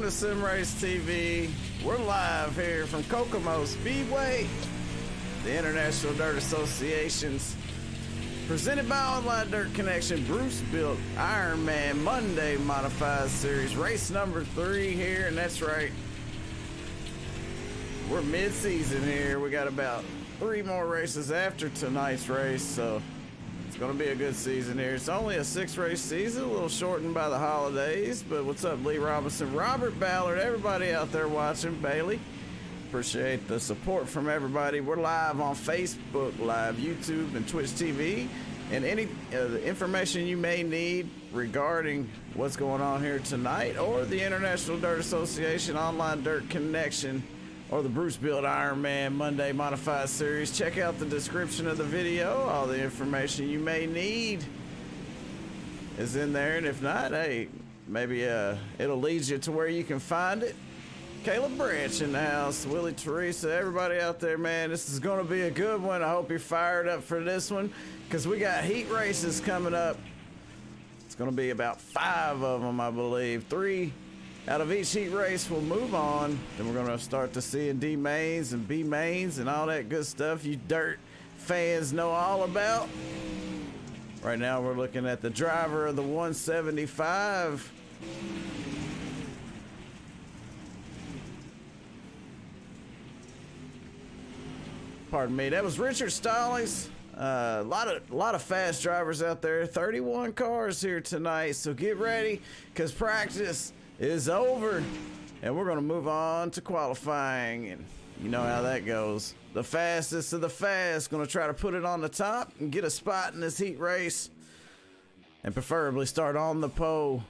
welcome to Sim Race TV. We're live here from Kokomo Speedway, the International Dirt Association's presented by Online Dirt Connection Bruce built Ironman Monday Modified Series, race number 3 here, and that's right, we're mid-season here. We got about 3 more races after tonight's race, so it's gonna be a good season here. It's only a 6-race season, a little shortened by the holidays, but what's up, Lee Robinson, Robert Ballard, everybody out there watching, Bailey? Appreciate the support from everybody. We're live on Facebook Live, YouTube, and Twitch TV, and any the information you may need regarding what's going on here tonight, or the International Dirt Association, Online Dirt Connection, or the Bruce Built Ironman Monday Modified Series, check out the description of the video. All the information you may need is in there, and if not, hey, maybe it'll lead you to where you can find it. Caleb Branch in the house, Willie Teresa, everybody out there, man, this is going to be a good one. I hope you're fired up for this one, because we got heat races coming up. It's going to be about 5 of them, I believe. 3 out of each heat race will move on. Then we're going to start to see D mains and B mains and all that good stuff you dirt fans know all about. Right now we're looking at the driver of the 175. Pardon me, that was Richard Stallings. A lot of fast drivers out there. 31 cars here tonight, so get ready, because practice is over, and we're going to move on to qualifying, and you know how that goes. The fastest of the fast going to try to put it on the top and get a spot in this heat race, and preferably start on the pole.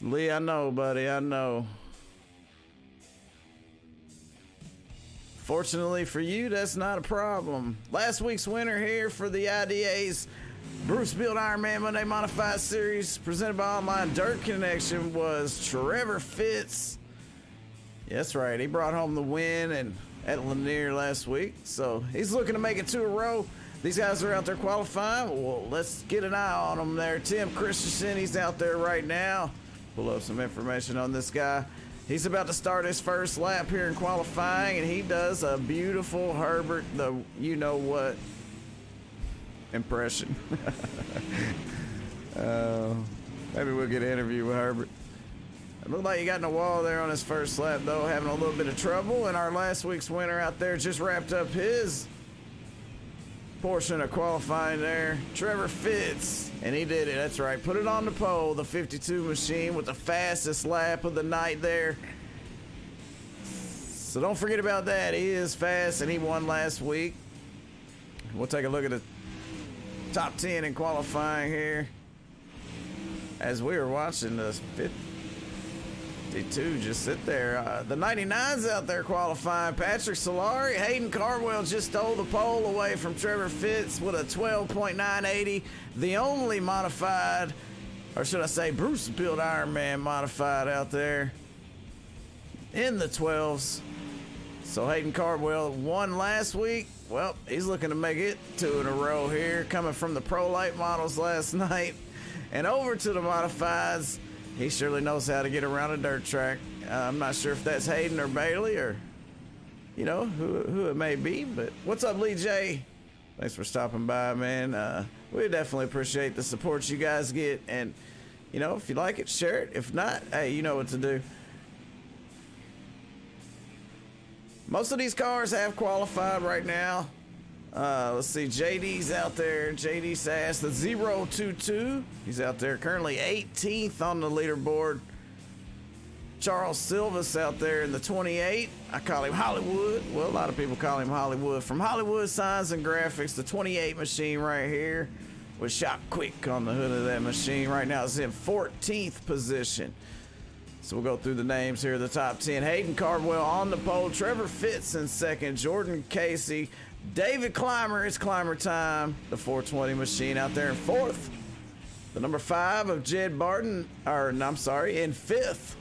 Lee, I know, buddy, I know. Fortunately for you, that's not a problem. Last week's winner here for the IDA's Bruce Built Ironman Monday Modified Series, presented by Online Dirt Connection, was Trevor Fitz. Yeah, that's right, he brought home the win and at LANIER last week, so he's looking to make it 2 in a row. These guys are out there qualifying. Well, let's get an eye on them there. Tim Christensen, he's out there right now. Pull up some information on this guy. He's about to start his first lap here in qualifying, and he does a beautiful Herbert, the you-know-what impression. Maybe we'll get an interview with Herbert. It looked like he got in the wall there on his first lap, though, having a little bit of trouble, and our last week's winner out there just wrapped up his portion of qualifying there, Trevor Fitz, and he did it. That's right, put it on the pole, the 52 machine with the fastest lap of the night there. So don't forget about that. He is fast, and he won last week. We'll take a look at the top 10 in qualifying here as we were watching the 52 just sit there. The 99's out there qualifying. Patrick Solari, Hayden Cardwell just stole the pole away from Trevor Fitz with a 12.980. The only modified, or should I say Bruce Built Ironman modified out there in the 12s. So Hayden Cardwell won last week. Well, he's looking to make it 2 in a row here, coming from the Pro Light models last night and over to the modifieds. He surely knows how to get around a dirt track. I'm not sure if that's Hayden or Bailey or, you know, who it may be. But what's up, Lee J? Thanks for stopping by, man. We definitely appreciate the support you guys get. And, you know, if you like it, share it. If not, hey, you know what to do. Most of these cars have qualified right now. Let's see, JD's out there. JD Sass, the 022. He's out there currently 18th on the leaderboard. Charles Silva's out there in the 28. I call him Hollywood. Well, a lot of people call him Hollywood. From Hollywood Signs and Graphics, the 28 machine right here with Shop Quick on the hood of that machine. Right now it's in 14th position. So we'll go through the names here, the top 10. Hayden Cardwell on the pole. Trevor Fitz in second. Jordan Casey. David Clymer, it's Clymer time. The 420 machine out there in 4th. The number 5 of Jed Barton, or I'm sorry, in 5th,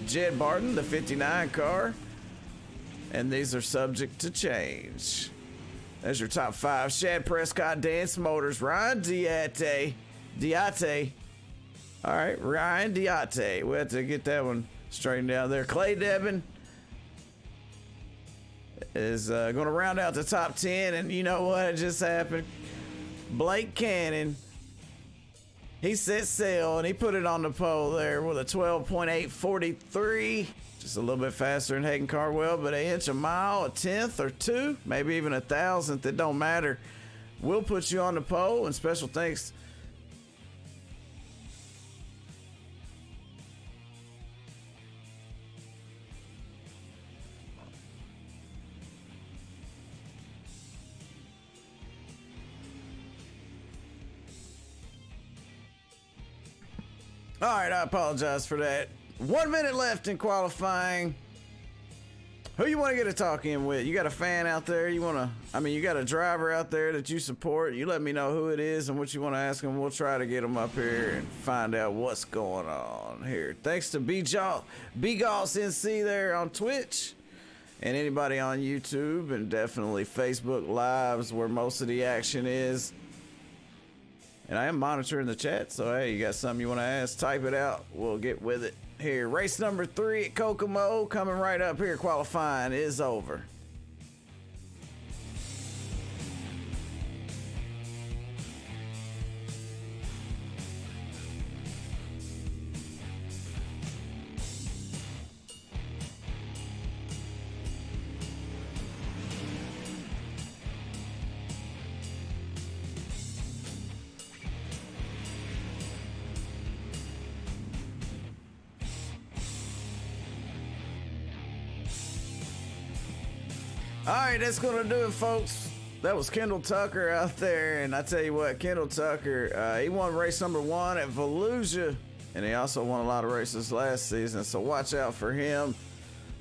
Jed Barton, the 59 car. And these are subject to change. There's your top 5. Shad Prescott, Dance Motors, Ryan Diate, All right, Ryan Diate. We have to get that one straightened out there. Clay Devin is going to round out the top 10, and you know what just happened? Blake Cannon, he set sail and he put it on the pole there with a 12.843, just a little bit faster than Hayden Carwell, but an inch a mile, a tenth or two, maybe even a thousandth. It don't matter. We'll put you on the pole, and special thanks All right, I apologize for that. 1 minute left in qualifying. Who you want to get a talk in with? You got a fan out there? You got a driver out there that you support? You let me know who it is and what you want to ask them. We'll try to get them up here and find out what's going on here. Thanks to B-Golf NC there on Twitch and anybody on YouTube, and definitely Facebook Lives where most of the action is. And I am monitoring the chat, so hey, you got something you want to ask, type it out. We'll get with it here. Race number 3 at Kokomo coming right up here. Qualifying is over. All right, that's going to do it, folks. That was Kendall Tucker out there, and I tell you what, Kendall Tucker, he won race number 1 at VOLUSIA, and he also won a lot of races last season, so watch out for him.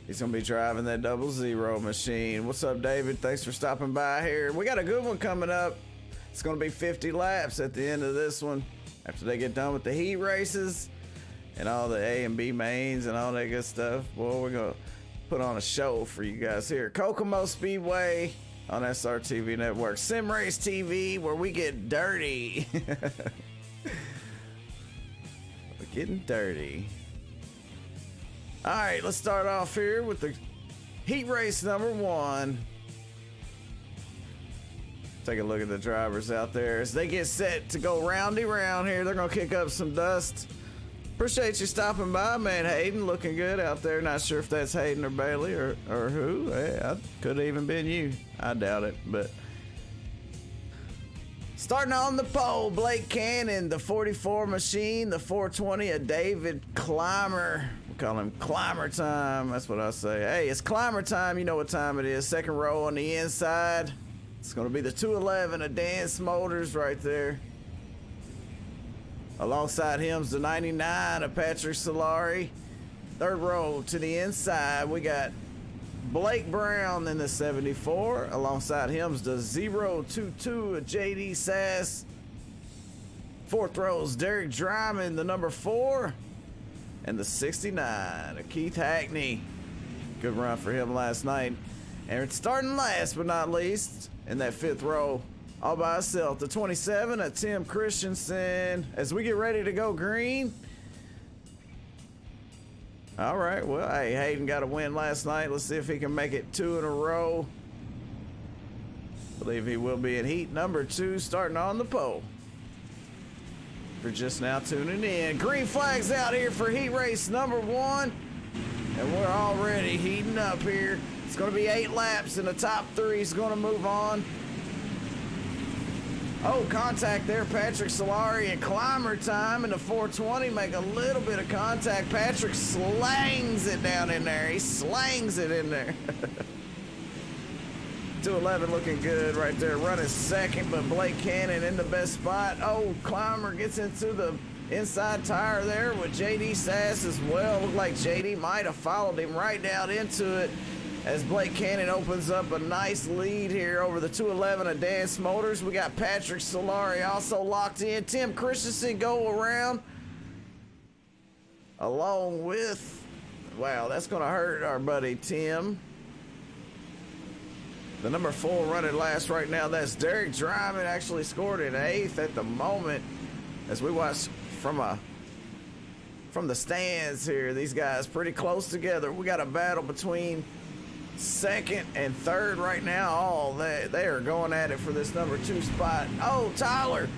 He's going to be driving that 00 machine. What's up, David? Thanks for stopping by here. We got a good one coming up. It's going to be 50 laps at the end of this one after they get done with the heat races and all the A and B mains and all that good stuff. Boy, we're going to put on a show for you guys here. Kokomo Speedway on SRTV Network. Sim Race TV, where we get dirty. We're getting dirty. All right, let's start off here with the heat race number 1. Take a look at the drivers out there as they get set to go roundy round here. They're going to kick up some dust. Appreciate you stopping by, man. Hayden, looking good out there. Not sure if that's Hayden or Bailey or who. Hey, could have even been you. I doubt it, but starting on the pole, Blake Cannon, the 44 machine, the 420 of David Climber. We call him Climber time. That's what I say. Hey, it's Climber time. You know what time it is. Second row on the inside. It's going to be the 211 of Dan Smolders right there. Alongside him's the 99 of Patrick Solari. Third row to the inside, we got Blake Brown in the 74. Alongside him's the 022 of JD Sass. Fourth row's Derek Dryman, the number 4. And the 69 of Keith Hackney. Good run for him last night. And starting last but not least in that 5th row, all by itself, the 27 of Tim Christensen. As we get ready to go green. All right, well, hey, Hayden got a win last night. Let's see if he can make it 2 in a row. Believe he will be in heat number 2, starting on the pole. For just now tuning in, green flags out here for heat race number 1. And we're already heating up here. It's going to be 8 laps, and the top 3 is going to move on. Oh, contact there, Patrick Solari, and Climber time in the 420. Make a little bit of contact. Patrick slangs it down in there. He slangs it in there. 211 looking good right there, running second, but Blake Cannon in the best spot. Oh, Climber gets into the inside tire there with JD Sass as well. Looked like JD might have followed him right down into it, as Blake Cannon opens up a nice lead here over the 211 of Dan Smolders. We got Patrick Solari also locked in. Tim Christensen go around along with, wow, that's going to hurt our buddy Tim. The number 4 running last right now, that's Derek Dryman, actually scored in 8th at the moment as we watch from a from the stands here. These guys pretty close together. We got a battle between second and third right now. Oh, they are going at it for this number 2 spot. Oh, Tyler,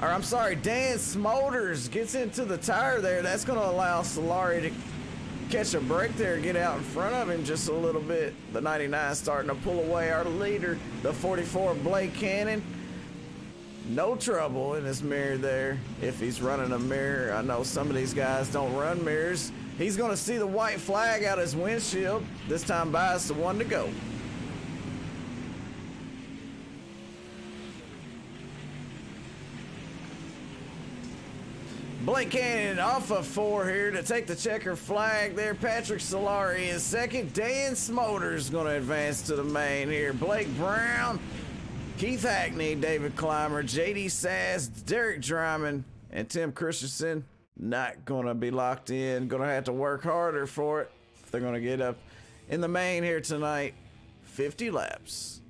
or I'm sorry, Dan Smolders gets into the tire there. That's going to allow Solari to catch a break there, get out in front of him just a little bit. The 99 starting to pull away. Our leader, the 44, Blake Cannon. No trouble in his mirror there if he's running a mirror. I know some of these guys don't run mirrors. He's going to see the white flag out his windshield. This time bias to 1 to go. Blake Cannon off of 4 here to take the checker flag there. Patrick Solari is second. Dan Smolders going to advance to the main here. Blake Brown, Keith Hackney, David Clymer, JD Sass, Derek Dryman, and Tim Christensen not going to be locked in. Going to have to work harder for it if they're going to get up in the main here tonight. 50 laps.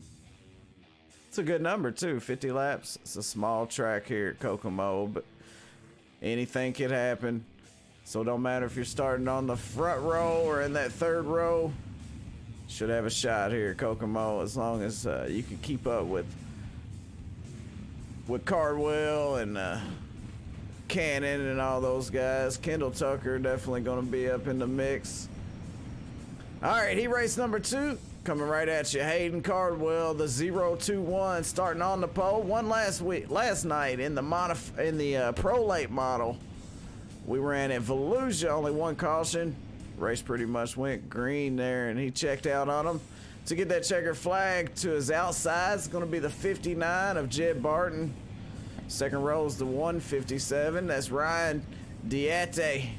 It's a good number too, 50 laps. It's a small track here at Kokomo, but anything could happen. So it don't matter if you're starting on the front row or in that third row. Should have a shot here at Kokomo as long as you can keep up with Cardwell and Cannon and all those guys. Kendall Tucker definitely going to be up in the mix. All right, heat race number 2 coming right at you. Hayden Cardwell, the 021, starting on the pole. Won last night in the Pro Late model. We ran at VOLUSIA, only 1 caution. Race pretty much went green there, and he checked out on him. To get that checker flag to his outside, it's going to be the 59 of Jed Barton. Second row is the 157. That's Ryan Diate.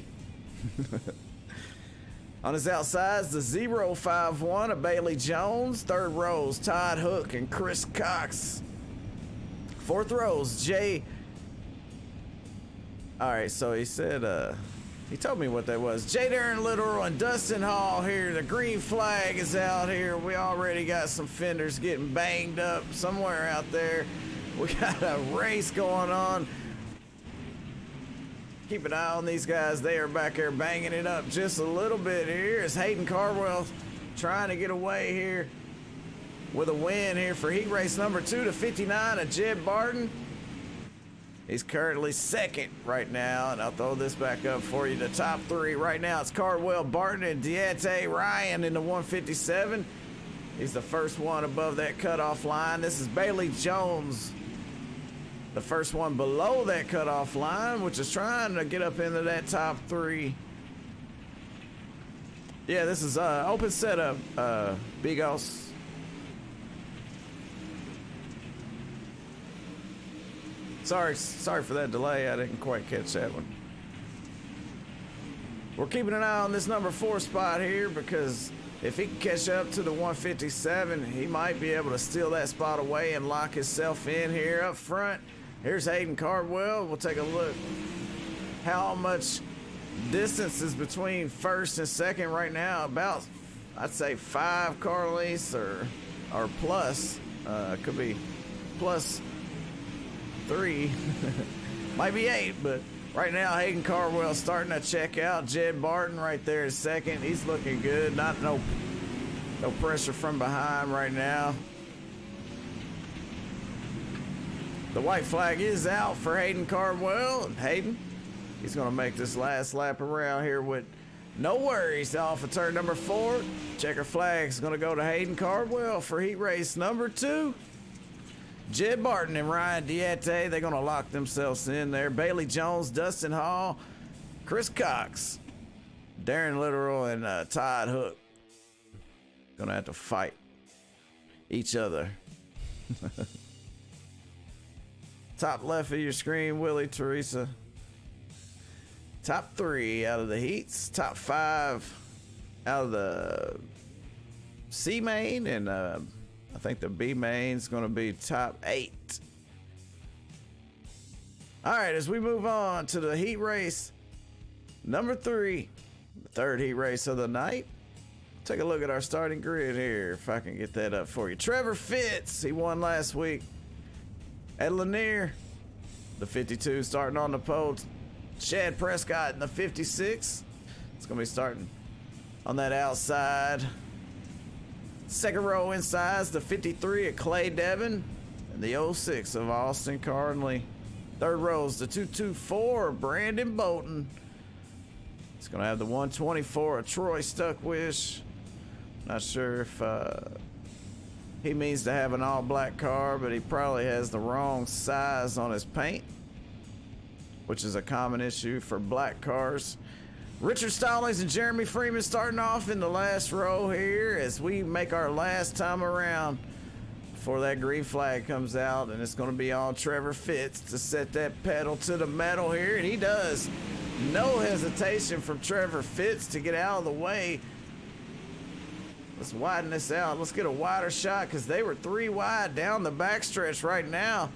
On his outsides, the 051 of Bailey Jones. Third rows, Todd Hook and Chris Cox. Fourth rows, Jay. All right, so he said, he told me what that was. Jay Darren Little and Dustin Hall here. The green flag is out here. We already got some fenders getting banged up somewhere out there. We got a race going on. Keep an eye on these guys. They are back there banging it up just a little bit here. As Hayden Cardwell trying to get away here with a win here for heat race number 2 to 59 of Jed Barton. He's currently second right now, and I'll throw this back up for you. The top 3 right now, it's Cardwell, Barton, and Diate Ryan in the 157. He's the first one above that cutoff line. This is Bailey Jones, the first one below that cutoff line, which is trying to get up into that top 3. Yeah, this is open setup, Bigos. Sorry for that delay. I didn't quite catch that one. We're keeping an eye on this number 4 spot here, because if he can catch up to the 157, he might be able to steal that spot away and lock himself in here up front. Here's Hayden Cardwell. We'll take a look how much distance is between first and second right now. About, I'd say 5 car lengths or plus. Could be plus 3. Might be 8, but right now Hayden Cardwell starting to check out. Jed Barton right there is second. He's looking good. No pressure from behind right now. The white flag is out for Hayden Cardwell. And Hayden, he's going to make this last lap around here with no worries off of turn number 4. Checker flag's going to go to Hayden Cardwell for heat race number 2. Jed Barton and Ryan Diate, they're going to lock themselves in there. Bailey Jones, Dustin Hall, Chris Cox, Darren Literal, and Todd Hook. Going to have to fight each other. Top left of your screen, Willie Teresa. Top 3 out of the heats. Top 5 out of the C main, and I think the B main's going to be top 8. All right, as we move on to the heat race number 3, the third heat race of the night. Take a look at our starting grid here, if I can get that up for you. Trevor Fitz, he won last week at LANIER. The 52 starting on the pole. Chad Prescott in the 56. It's going to be starting on that outside. Second row inside is the 53 of Clay Devin and the 06 of Austin Cardinley. Third row is the 224 of Brandon Bolton. It's going to have the 124 of Troy Stuckwish. Not sure if he means to have an all-black car, but he probably has the wrong size on his paint, which is a common issue for black cars. Richard Stallings and Jeremy Freeman starting off in the last row here as we make our last time around before that green flag comes out, and it's going to be on Trevor Fitz to set that pedal to the metal here, and he does. No hesitation from Trevor Fitz to get out of the way. Let's widen this out. Let's get a wider shot because they were 3 wide down the backstretch right now.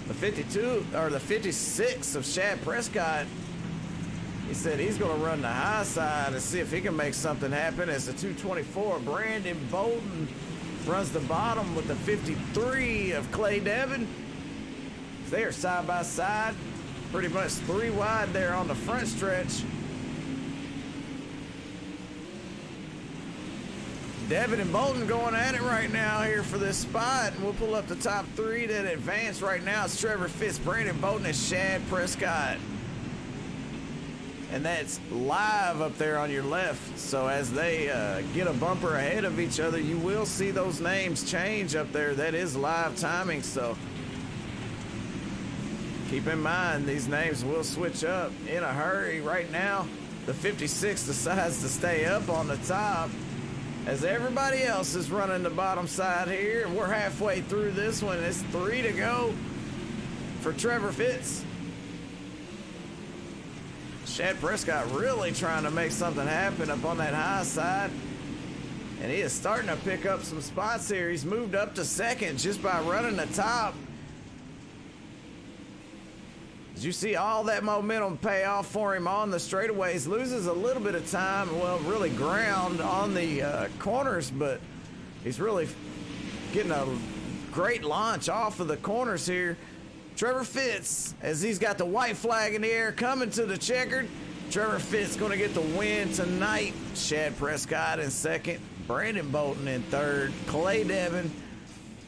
The 52 or the 56 of Chad Prescott. He said he's going to run the high side and see if he can make something happen as the 224 Brandon Bolton runs the bottom with the 53 of Clay Devin. They are side by side, pretty much 3 wide there on the front stretch. Devin and Bolton going at it right now here for this spot, and we'll pull up the top 3 that advance right now. It's Trevor Fitz, Brandon Bolton, and Chad Prescott. And that's live up there on your left. So as they get a bumper ahead of each other, you will see those names change up there. That is live timing, so keep in mind these names will switch up in a hurry. Right now, the 56 decides to stay up on the top as everybody else is running the bottom side here. We're halfway through this one. It's 3 to go for Trevor Fitz. Chad Prescott really trying to make something happen up on that high side, and he is starting to pick up some spots here. He's moved up to second just by running the top. As you see all that momentum pay off for him on the straightaways, loses a little bit of time, well, really ground on the corners, but he's really getting a great launch off of the corners here. Trevor Fitz, as he's got the white flag in the air coming to the checkered. Trevor Fitz going to get the win tonight. Chad Prescott in second, Brandon Bolton in third, Clay Devin,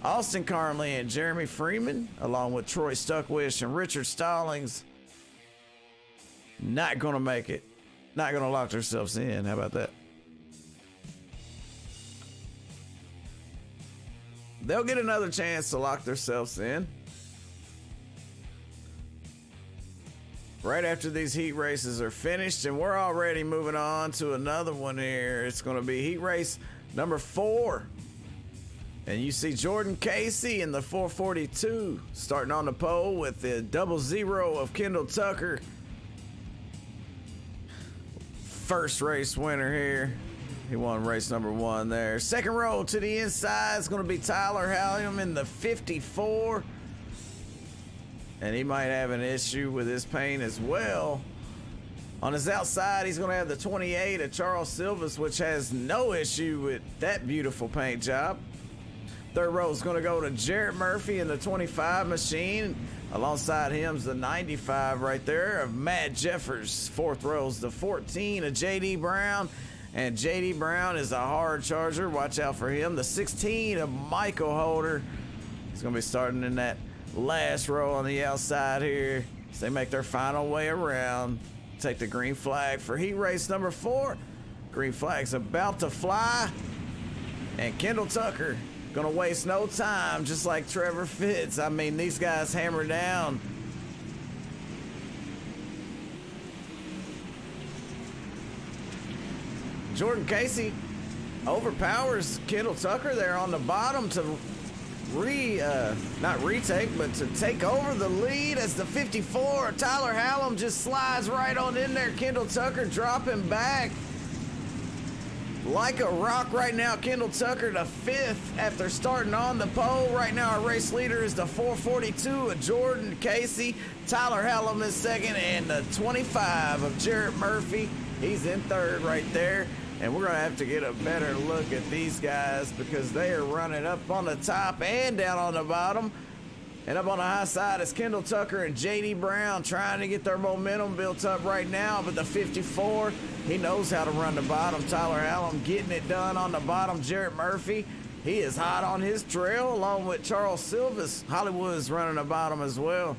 Austin Cardinley, and Jeremy Freeman, along with Troy Stuckwish and Richard Stallings, not going to make it. Not going to lock themselves in. How about that? They'll get another chance to lock themselves in right after these heat races are finished, and we're already moving on to another one here. It's going to be heat race number 4. And you see Jordan Casey in the 442 starting on the pole with the 00 of Kendall Tucker. First race winner here. He won race number 1 there. Second row to the inside is going to be Tyler Halliam in the 54. And he might have an issue with his paint as well. On his outside, he's going to have the 28 of Charles Silvas, which has no issue with that beautiful paint job. Third row is going to go to Jarrett Murphy in the 25 machine. Alongside him's the 95 right there of Matt Jeffers. Fourth row is the 14 of J.D. Brown. And J.D. Brown is a hard charger. Watch out for him. The 16 of Michael Holder. He's going to be starting in that last row on the outside here as they make their final way around. Take the green flag for heat race number 4. Green flag's about to fly. And Kendall Tucker gonna waste no time, just like Trevor Fitz. I mean, these guys hammer down. Jordan Casey overpowers Kendall Tucker there on the bottom to not retake, but to take over the lead as the 54. Tyler Halliam just slides right on in there. Kendall Tucker dropping back like a rock right now. Kendall Tucker to 5th after starting on the pole. Right now our race leader is the 442 of Jordan Casey. Tyler Halliam is second, and the 25 of Jarrett Murphy. He's in third right there. And we're gonna have to get a better look at these guys because they are running up on the top and down on the bottom. And up on the high side is Kendall Tucker and JD Brown trying to get their momentum built up right now. But the 54, he knows how to run the bottom. Tyler Allen getting it done on the bottom. Jarrett Murphy, he is hot on his trail along with Charles Silvas. Hollywood is running the bottom as well.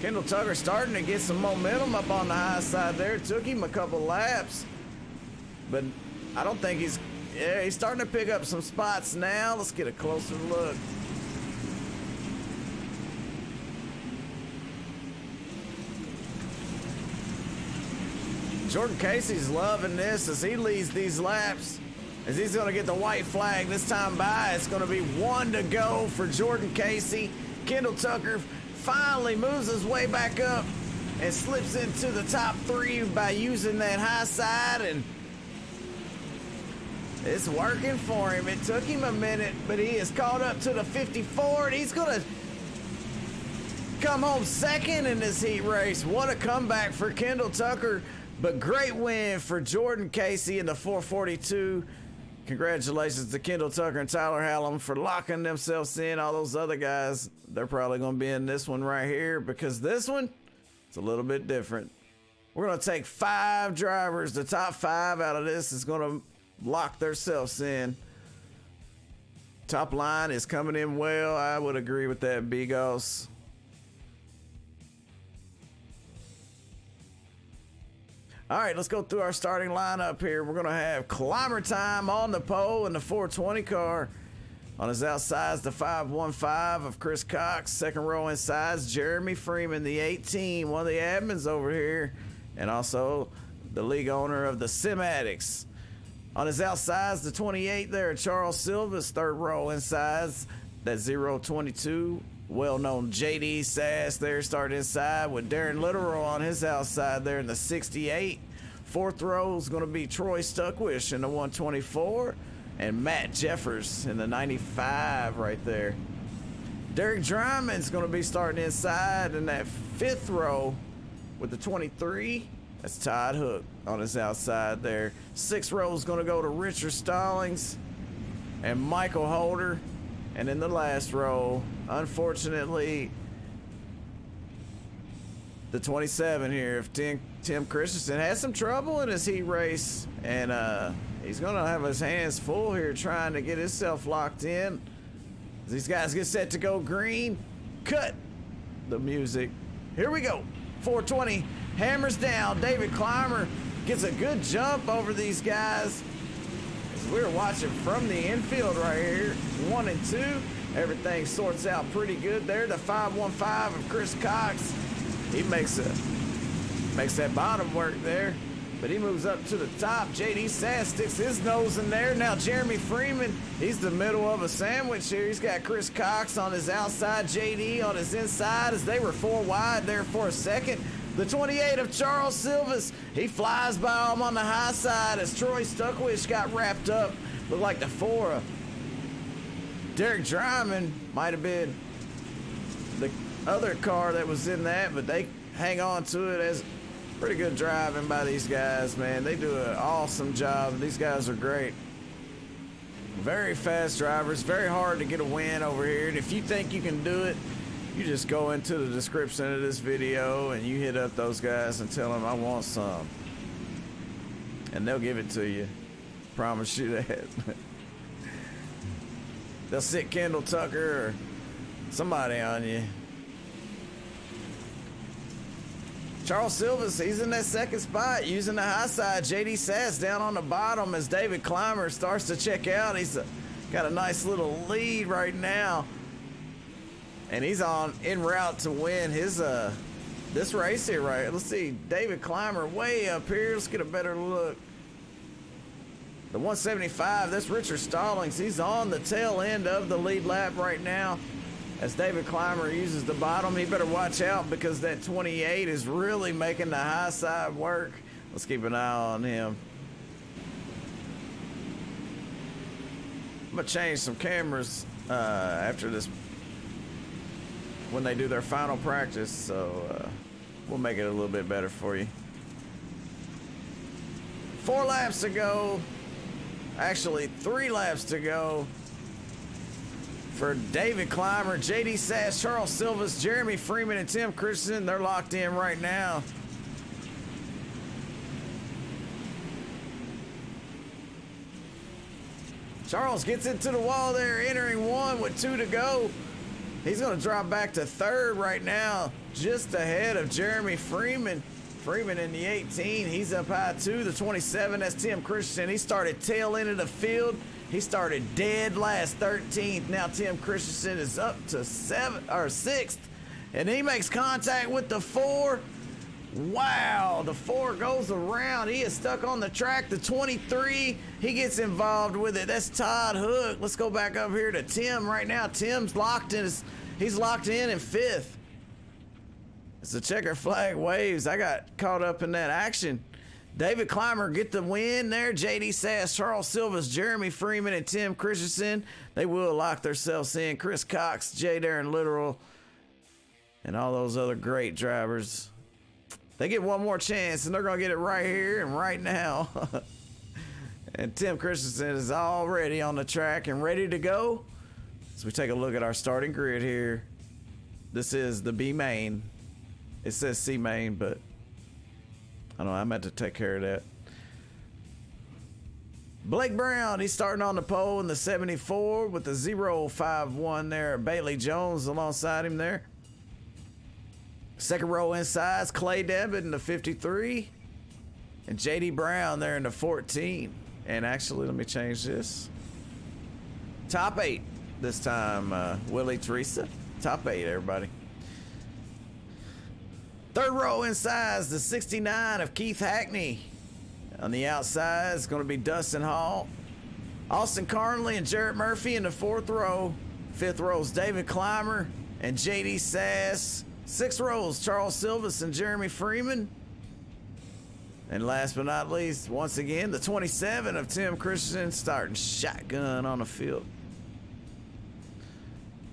Kendall Tucker starting to get some momentum up on the high side there. Took him a couple laps. But I don't think he's starting to pick up some spots now. Let's get a closer look. Jordan Casey's loving this as he leads these laps, as he's going to get the white flag this time by. It's going to be 1 to go for Jordan Casey. Kendall Tucker finally moves his way back up and slips into the top 3 by using that high side, and it's working for him. It took him a minute, but he is caught up to the 54, and he's going to come home second in this heat race. What a comeback for Kendall Tucker. But great win for Jordan Casey in the 442. Congratulations to Kendall Tucker and Tyler Hallam for locking themselves in. All those other guys, they're probably going to be in this one right here, because this one, it's a little bit different. We're going to take 5 drivers. The top 5 out of this is going to lock themselves in. Top line is coming in well. I would agree with that, Bigos. All right, let's go through our starting lineup here. We're going to have Climber Time on the pole in the 420 car. On his outsides, the 515 of Chris Cox. Second row insides, Jeremy Freeman, the 18, one of the admins over here, and also the league owner of the Sim Addicts. On his outsides, the 28 there, Charles Silva's third row insides, that 022. Well-known JD Sass there starting inside with Darren Literal on his outside there in the 68. Fourth row is going to be Troy Stuckwish in the 124 and Matt Jeffers in the 95 right there. Derek Dryman's going to be starting inside in that fifth row with the 23. That's Todd Hook on his outside there. Sixth row is going to go to Richard Stallings and Michael Holder. And in the last row, unfortunately, the 27 here of Tim Christensen had some trouble in his heat race, and he's going to have his hands full here trying to get himself locked in. As these guys get set to go green, cut the music. Here we go. 420 hammers down. David Clymer gets a good jump over these guys. We're watching from the infield right here. 1 and 2. Everything sorts out pretty good there. The 515 of Chris Cox. He makes that bottom work there. But he moves up to the top. JD Sass sticks his nose in there. Now Jeremy Freeman, he's the middle of a sandwich here. He's got Chris Cox on his outside, JD on his inside, as they were 4 wide there for a second. The 28 of Charles Silvas, he flies by him on the high side as Troy Stuckwish got wrapped up. Looked like the 4 of Derek Dryman might have been the other car that was in that, but they hang on to it. As pretty good driving by these guys, man. They do an awesome job. These guys are great. Very fast drivers, very hard to get a win over here. And if you think you can do it, you just go into the description of this video and you hit up those guys and tell them I want some. And they'll give it to you. Promise you that. They'll sit Kendall Tucker or somebody on you. Charles Silvas, he's in that second spot using the high side. JD Sass down on the bottom as David Clymer starts to check out. He's got a nice little lead right now. And he's en route to win his this race here, right? Let's see, David Clymer way up here. Let's get a better look. The 175, that's Richard Stallings. He's on the tail end of the lead lap right now. As David Clymer uses the bottom, he better watch out because that 28 is really making the high side work. Let's keep an eye on him. I'm gonna change some cameras after this, when they do their final practice, so we'll make it a little bit better for you. 4 laps to go. Actually, 3 laps to go for David Clymer, JD Sass, Charles Silvas, Jeremy Freeman, and Tim Christensen. They're locked in right now. Charles gets into the wall there, entering one with 2 to go. He's going to drop back to 3rd right now, just ahead of Jeremy Freeman. Freeman in the 18, he's up high too. The 27, that's Tim Christensen. He started tail end of the field. He started dead last, 13th. Now Tim Christensen is up to 6th, and he makes contact with the 4. Wow, the 4 goes around. He is stuck on the track. The 23, he gets involved with it. That's Todd Hook. Let's go back up here to Tim right now. Tim's locked in. He's locked in 5th. As the checker flag waves, I got caught up in that action. David Clymer get the win there. JD Sass, Charles Silvas, Jeremy Freeman, and Tim Christensen. They will lock themselves in. Chris Cox, J. Darren Literal, and all those other great drivers. They get one more chance, and they're going to get it right here and right now. And Tim Christensen is already on the track and ready to go. As we take a look at our starting grid here. This is the B main. It says C main, but I don't know. I meant to take care of that. Blake Brown, he's starting on the pole in the 74 with the 051 there. Bailey Jones alongside him there. Second row inside is Clay Devitt in the 53. And JD Brown there in the 14. And actually, let me change this. Top 8 this time, Willie Teresa. Top 8, everybody. Third row inside is the 69 of Keith Hackney. On the outside is going to be Dustin Hall. Austin Carnley and Jarrett Murphy in the 4th row. 5th row is David Clymer and JD Sass. 6th row is Charles Silvas and Jeremy Freeman. And last but not least, once again, the 27 of Tim Christensen starting shotgun on the field.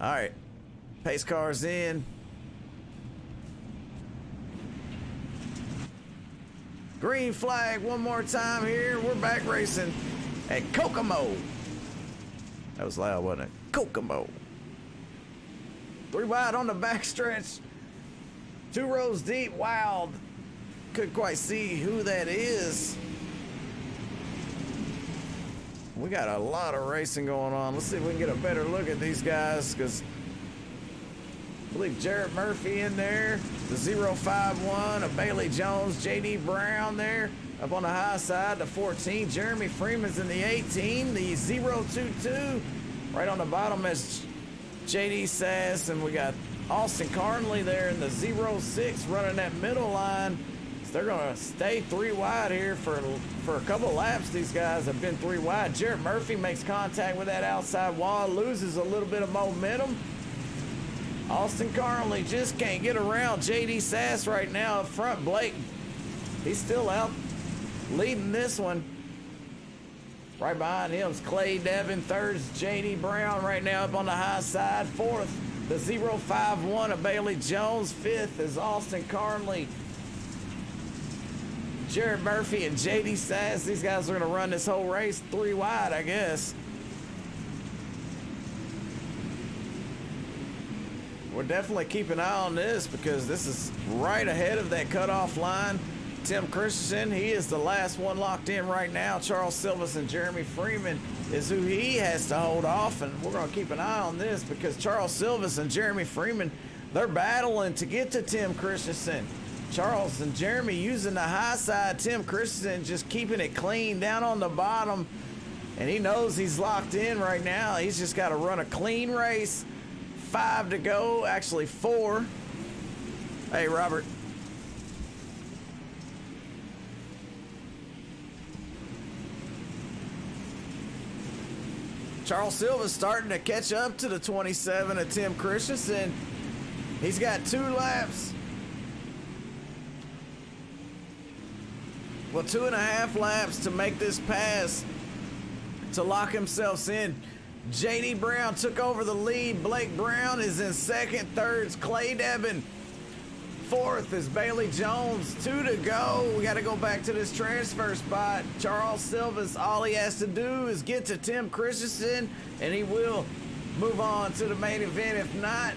All right, pace cars in. Green flag one more time here. We're back racing at Kokomo. That was loud, wasn't it? Kokomo. 3 wide on the backstretch. 2 rows deep. Wild. Couldn't quite see who that is. We got a lot of racing going on. Let's see if we can get a better look at these guys, because I believe Jarrett Murphy in there, the 051 of Bailey Jones, JD Brown there up on the high side, the 14. Jeremy Freeman's in the 18, the 022 right on the bottom is JD Sass, and we got Austin Carnley there in the 06 running that middle line. So they're gonna stay 3 wide here for a couple of laps. These guys have been 3 wide. Jarrett Murphy makes contact with that outside wall, loses a little bit of momentum. Austin Carnley just can't get around JD Sass right now up front. Blake, he's still out leading this one. Right behind him is Clay Devin. 3rd is JD Brown right now up on the high side. 4th, the 051 of Bailey Jones. 5th is Austin Carnley, Jarrett Murphy, and JD Sass. These guys are going to run this whole race 3 wide, I guess. We're definitely keeping an eye on this, because this is right ahead of that cutoff line. Tim Christensen, he is the last one locked in right now. Charles Silvas and Jeremy Freeman is who he has to hold off, and we're going to keep an eye on this, because Charles Silvas and Jeremy Freeman, they're battling to get to Tim Christensen. Charles and Jeremy using the high side. Tim Christensen just keeping it clean down on the bottom, and he knows he's locked in right now. He's just got to run a clean race. 5 to go, actually 4. Hey, Robert. Charles Silva starting to catch up to the 27 of Tim Christensen. He's got 2 laps. Well, 2.5 laps to make this pass to lock himself in. JD Brown took over the lead. Blake Brown is in 2nd. 3rd is Clay Devin. 4th is Bailey Jones. 2 to go. We got to go back to this transfer spot. Charles Silvas, all he has to do is get to Tim Christensen, and he will. move on to the main event. If not,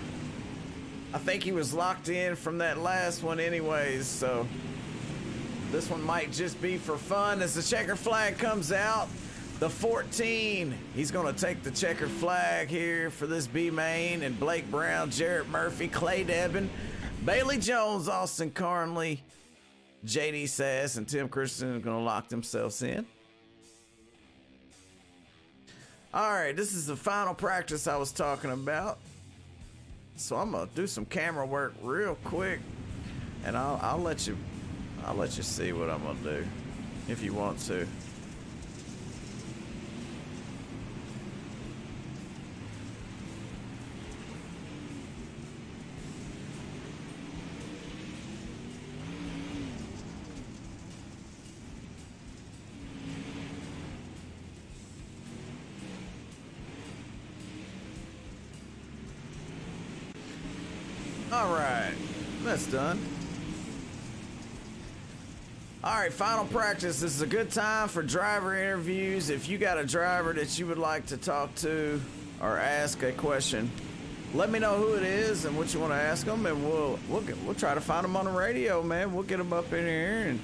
I think he was locked in from that last one anyways, so this one might just be for fun. As the checker flag comes out, the 14, he's gonna take the checker flag here for this B main, and Blake Brown, Jarrett Murphy, Clay Devin, Bailey Jones, Austin Carnley, JD Sass, and Tim Christian are gonna lock themselves in. All right, this is the final practice I was talking about. So I'm gonna do some camera work real quick, and I'll let you see what I'm gonna do if you want to. All right, that's done. All right, final practice. This is a good time for driver interviews. If you got a driver that you would like to talk to or ask a question, let me know who it is and what you want to ask them, and we'll try to find them on the radio, man. We'll get them up in here, and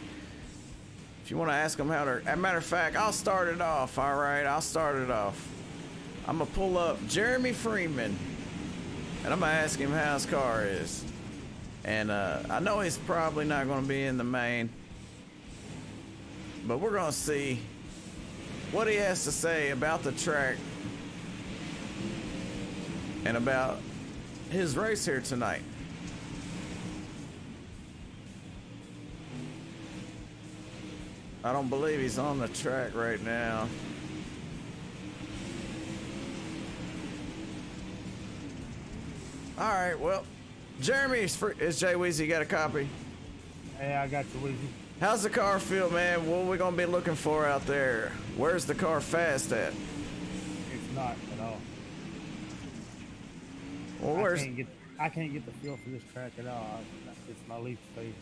if you want to ask them how to. As a matter of fact, I'll start it off. All right, I'll start it off. I'm gonna pull up Jeremy Freeman, and I'm gonna ask him how his car is. And I know he's probably not gonna be in the main, but we're gonna see what he has to say about the track and about his race here tonight. I don't believe he's on the track right now. All right, well, Jeremy is Jay Weezy. Got a copy? Hey, I got you, Weezy. How's the car feel, man? What are we gonna be looking for out there? Where's the car fast at? It's not at all. Well, I can't get the feel for this track at all. It's my least favorite.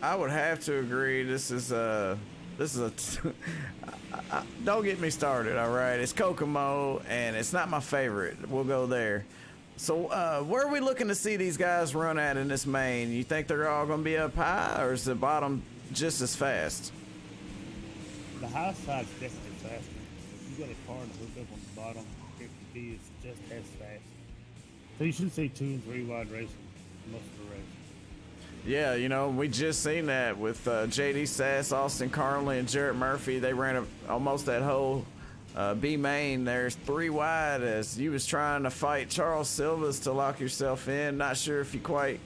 I would have to agree. This is a don't get me started. All right, it's Kokomo, and it's not my favorite. We'll go there. So, where are we looking to see these guys run at in this main? You think they're all going to be up high, or is the bottom just as fast? The high side's definitely faster. If you got a car to hook up on the bottom, it could be just as fast. So you should see 2 and 3 wide racing most of the race. Yeah, you know, we just seen that with JD Sass, Austin Carnley, and Jarrett Murphy. They ran almost that whole B main. There's 3 wide as you was trying to fight Charles Silvas to lock yourself in. Not sure if you quite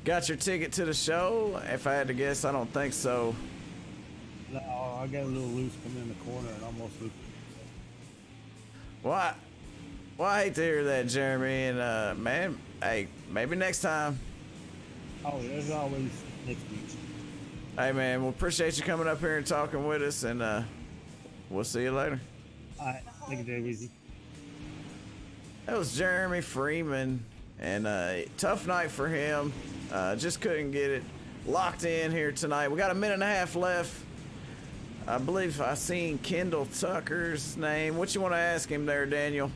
got your ticket to the show. If I had to guess, I don't think so. No, I got a little loose coming in the corner and almost looped. Well, I hate to hear that, Jeremy. And man, hey, maybe next time. Oh, there's always next week. Hey, man, we appreciate you coming up here and talking with us, and we'll see you later. All right, thank you, Jay Weezy. That was Jeremy Freeman, and tough night for him. Just couldn't get it locked in here tonight. We got a minute and a half left. I believe I seen Kendall Tucker's name. What you want to ask him there, Daniel?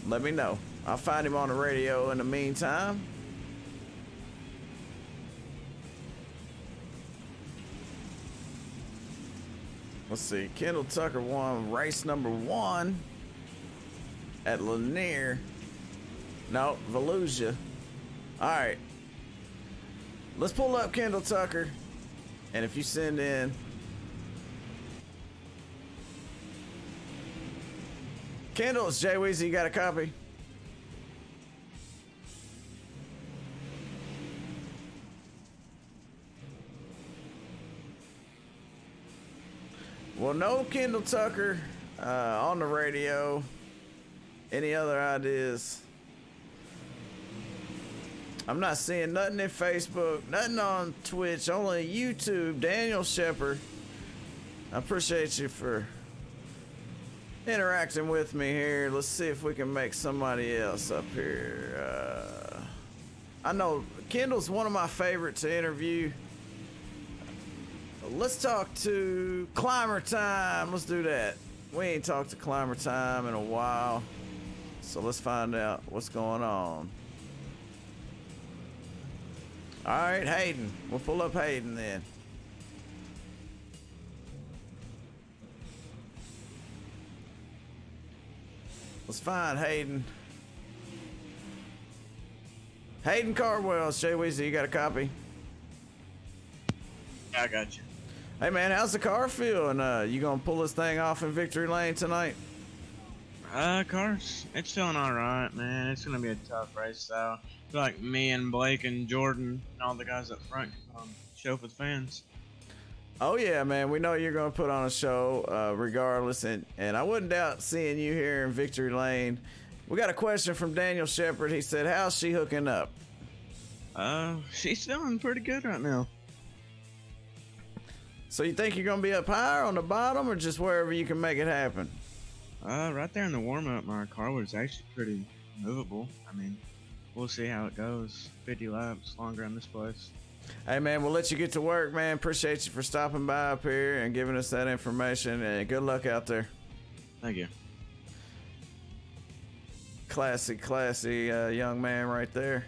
Let me know. I'll find him on the radio in the meantime. Let's see. Kendall Tucker won race number 1 at LANIER. No, VOLUSIA. All right. Let's pull up Kendall Tucker. And if you send in Kendall, it's Jay Weezy. You got a copy? Well, no Kendall Tucker on the radio. Any other ideas? I'm not seeing nothing in Facebook, nothing on Twitch, only YouTube. Daniel Shepard, I appreciate you for interacting with me here. Let's see if we can make somebody else up here. I know Kendall's one of my favorites to interview. Let's talk to Climber Time. Let's do that. We ain't talked to Climber Time in a while. So let's find out what's going on. All right, Hayden. We'll pull up Hayden then. Let's find Hayden. Hayden Cardwell, Jay Weezy, you got a copy? Yeah, I got you. Hey man, how's the car feeling? You gonna pull this thing off in victory lane tonight? Cars, it's feeling alright, man. It's gonna be a tough race, so I feel like me and Blake and Jordan and all the guys up front can show for the fans. Oh yeah, man, we know you're gonna put on a show regardless, and I wouldn't doubt seeing you here in victory lane. We got a question from Daniel Shepard. He said, how's she hooking up? She's feeling pretty good right now. So you think you're gonna be up higher on the bottom, or just wherever you can make it happen? Right there in the warm-up, my car was actually pretty movable. I mean, we'll see how it goes. 50 laps longer in this place. Hey man, we'll let you get to work, man. Appreciate you for stopping by up here and giving us that information, and good luck out there. Thank you. Classy young man right there.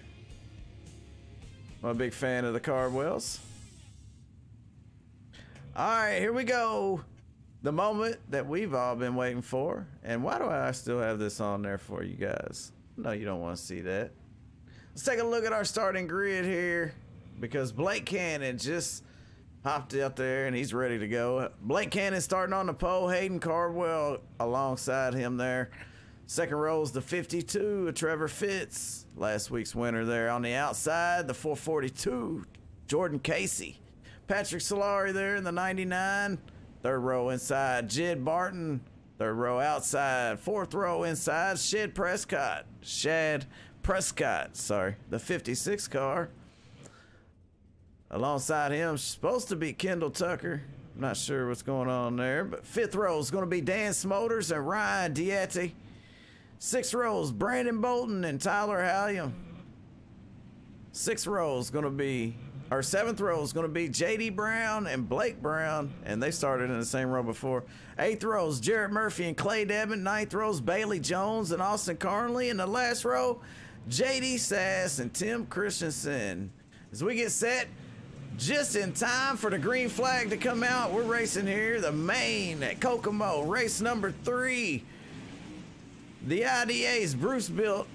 I'm a big fan of the Cardwells. All right, here we go. The moment that we've all been waiting for. And why do I still have this on there for you guys? No, you don't want to see that. Let's take a look at our starting grid here, because Blake Cannon just hopped out there and he's ready to go. Blake Cannon starting on the pole. Hayden Cardwell alongside him there. Second row is the 52, Trevor Fitz, last week's winner there. On the outside, the 442, Jordan Casey. Patrick Solari there in the 99. Third row inside, Jed Barton. Third row outside. Fourth row inside, Shad Prescott, sorry, the 56 car. Alongside him, supposed to be Kendall Tucker. I'm not sure what's going on there, but fifth row is going to be Dan Smoters and Ryan Diatti. Sixth row is Brandon Bolton and Tyler Halliam. Seventh row is going to be JD Brown and Blake Brown, and they started in the same row before. Eighth row is Jarrett Murphy and Clay Devon. Ninth row is Bailey Jones and Austin Carnley. In the last row, JD Sass and Tim Christensen. As we get set, just in time for the green flag to come out, we're racing here the main at Kokomo, race number 3. The IDA's Bruce built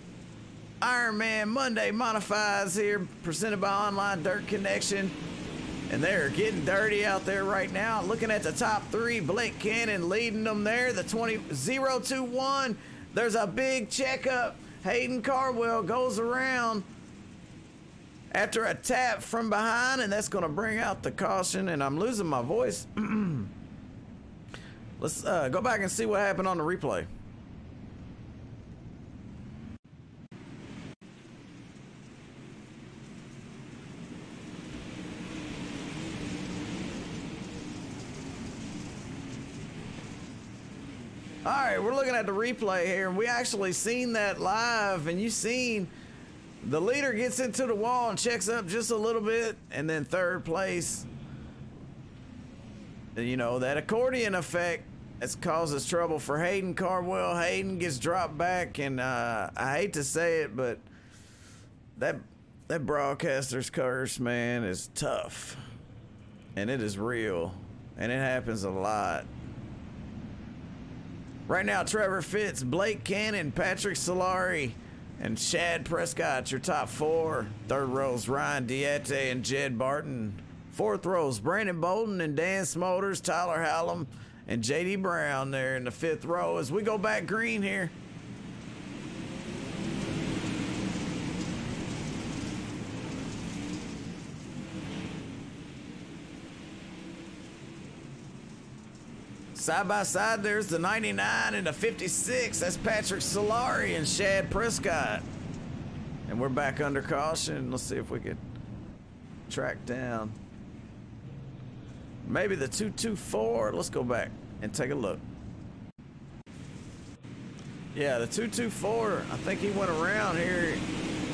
Ironman Monday Modifieds here, presented by Online Dirt Connection. And they're getting dirty out there right now. Looking at the top 3, Blake Cannon leading them there. The 20-021. There's a big checkup. Hayden Cardwell goes around after a tap from behind, and that's going to bring out the caution. And I'm losing my voice. Let's go back and see what happened on the replay. All right, we're looking at the replay here, and we actually seen that live, and you seen the leader gets into the wall and checks up just a little bit, and then third place. You know, that accordion effect that causes trouble for Hayden Cardwell. Hayden gets dropped back, and I hate to say it, but that broadcaster's curse, man, is tough, and it is real, and it happens a lot. Right now, Trevor Fitz, Blake Cannon, Patrick Solari, and Shad Prescott, your top 4. Third row's Ryan Diatti and Jed Barton. Fourth row's Brandon Bolton and Dan Smoters, Tyler Halliam, and JD Brown there in the 5th row. As we go back green here. Side by side, there's the 99 and the 56. That's Patrick Solari and Shad Prescott. And we're back under caution. Let's see if we could track down maybe the 224. Let's go back and take a look. Yeah, the 224, I think he went around here.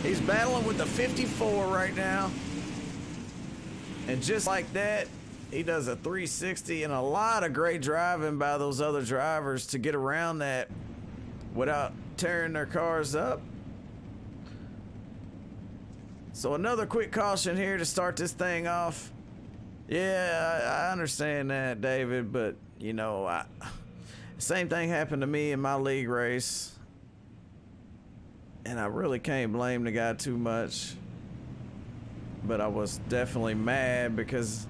He's battling with the 54 right now. And just like that, he does a 360, and a lot of great driving by those other drivers to get around that without tearing their cars up. So another quick caution here to start this thing off. Yeah, I understand that, David, but you know, same thing happened to me in my league race, and I really can't blame the guy too much. But I was definitely mad because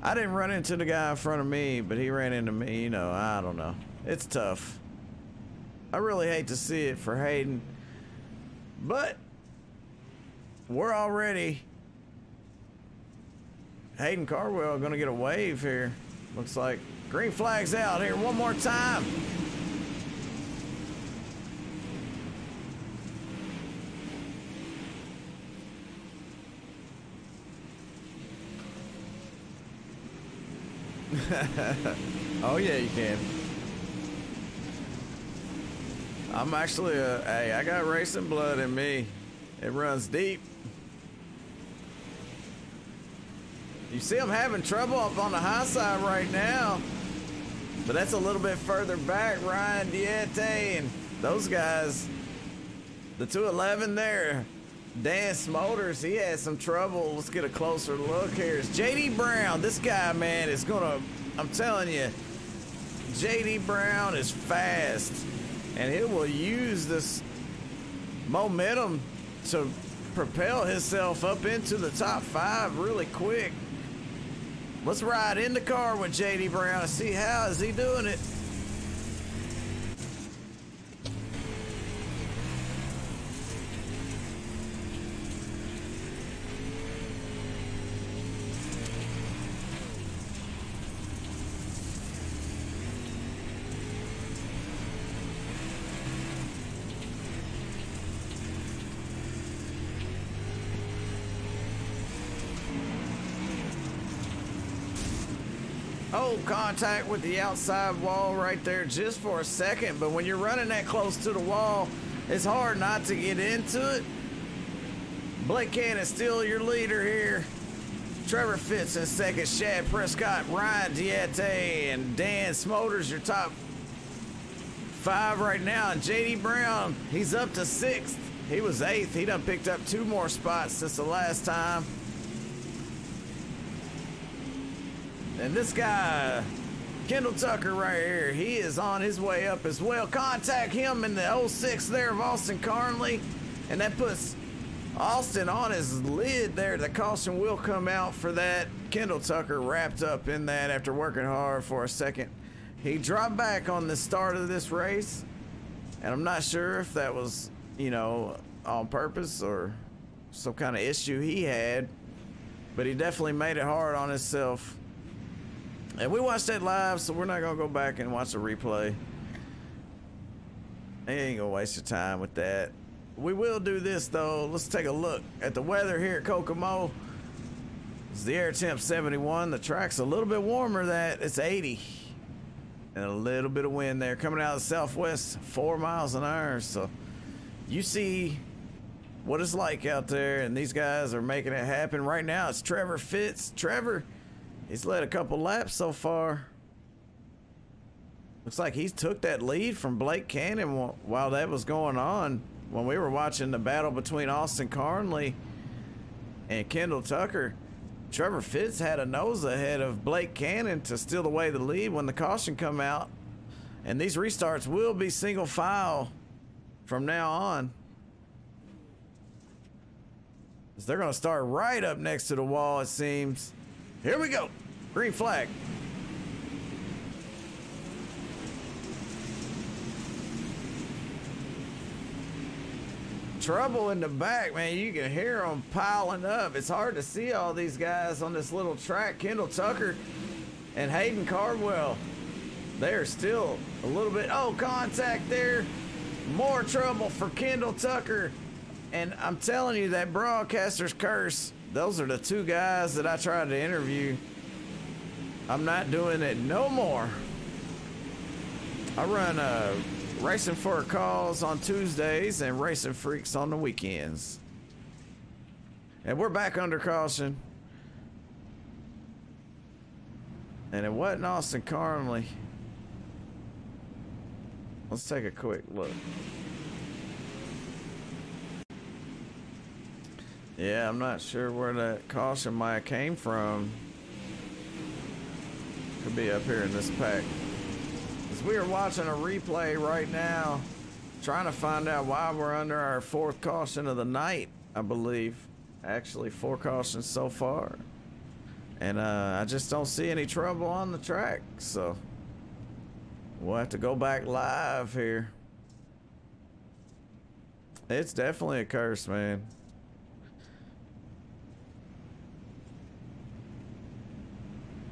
I didn't run into the guy in front of me, but he ran into me. You know, I don't know. It's tough. I really hate to see it for Hayden, but we're already Hayden Cardwell gonna get a wave here. Looks like green flag's out here one more time. Oh yeah, you can. I'm actually hey, I got racing blood in me. It runs deep. You see I'm having trouble up on the high side right now, but that's a little bit further back. Ryan Diete and those guys, the 211 there. Dan Smolders, he had some trouble. Let's get a closer look here. It's JD Brown. This guy, man, is gonna, I'm telling you, JD Brown is fast, and he will use this momentum to propel himself up into the top 5 really quick. Let's ride in the car with JD Brown and see how is he doing it. Oh, contact with the outside wall right there just for a second, but when you're running that close to the wall, it's hard not to get into it. Blake Cannon still your leader here. Trevor Fitz in second, Shad Prescott, Ryan Diete, and Dan Smolders your top 5 right now. And JD Brown, he's up to 6th. He was 8th. He done picked up 2 more spots since the last time. And this guy, Kendall Tucker right here, he is on his way up as well. Contact him in the 06 there of Austin Carnley. And that puts Austin on his lid there. The caution will come out for that. Kendall Tucker wrapped up in that after working hard for a second. He dropped back on the start of this race. And I'm not sure if that was, you know, on purpose or some kind of issue he had. But he definitely made it hard on himself. And we watched that live, so we're not gonna go back and watch the replay. You ain't gonna waste your time with that. We will do this though. Let's take a look at the weather here at Kokomo. It's the air temp 71. The track's a little bit warmer. That it's 80, and a little bit of wind there coming out of the southwest, 4 miles an hour. So you see what it's like out there, and these guys are making it happen right now. It's Trevor Fitz. Trevor, he's led a couple laps so far. Looks like he's took that lead from Blake Cannon while that was going on. When we were watching the battle between Austin Carnley and Kendall Tucker, Trevor Fitz had a nose ahead of Blake Cannon to steal away the lead when the caution come out. And these restarts will be single file from now on. They're going to start right up next to the wall, it seems. Here we go. Green flag. Trouble in the back, man. You can hear them piling up. It's hard to see all these guys on this little track. Kendall Tucker and Hayden Cardwell, they are still a little bit. Oh, contact there. More trouble for Kendall Tucker. And I'm telling you, that broadcaster's curse, those are the 2 guys that I tried to interview. I'm not doing it no more. I run Racing for a Cause on Tuesdays and Racing Freaks on the weekends. And we're back under caution. And it wasn't Austin Carnley. Let's take a quick look. Yeah, I'm not sure where that caution might have came from. Could be up here in this pack. As we are watching a replay right now, trying to find out why we're under our 4th caution of the night, I believe. Actually, 4 cautions so far. And I just don't see any trouble on the track, so we'll have to go back live here. It's definitely a curse, man.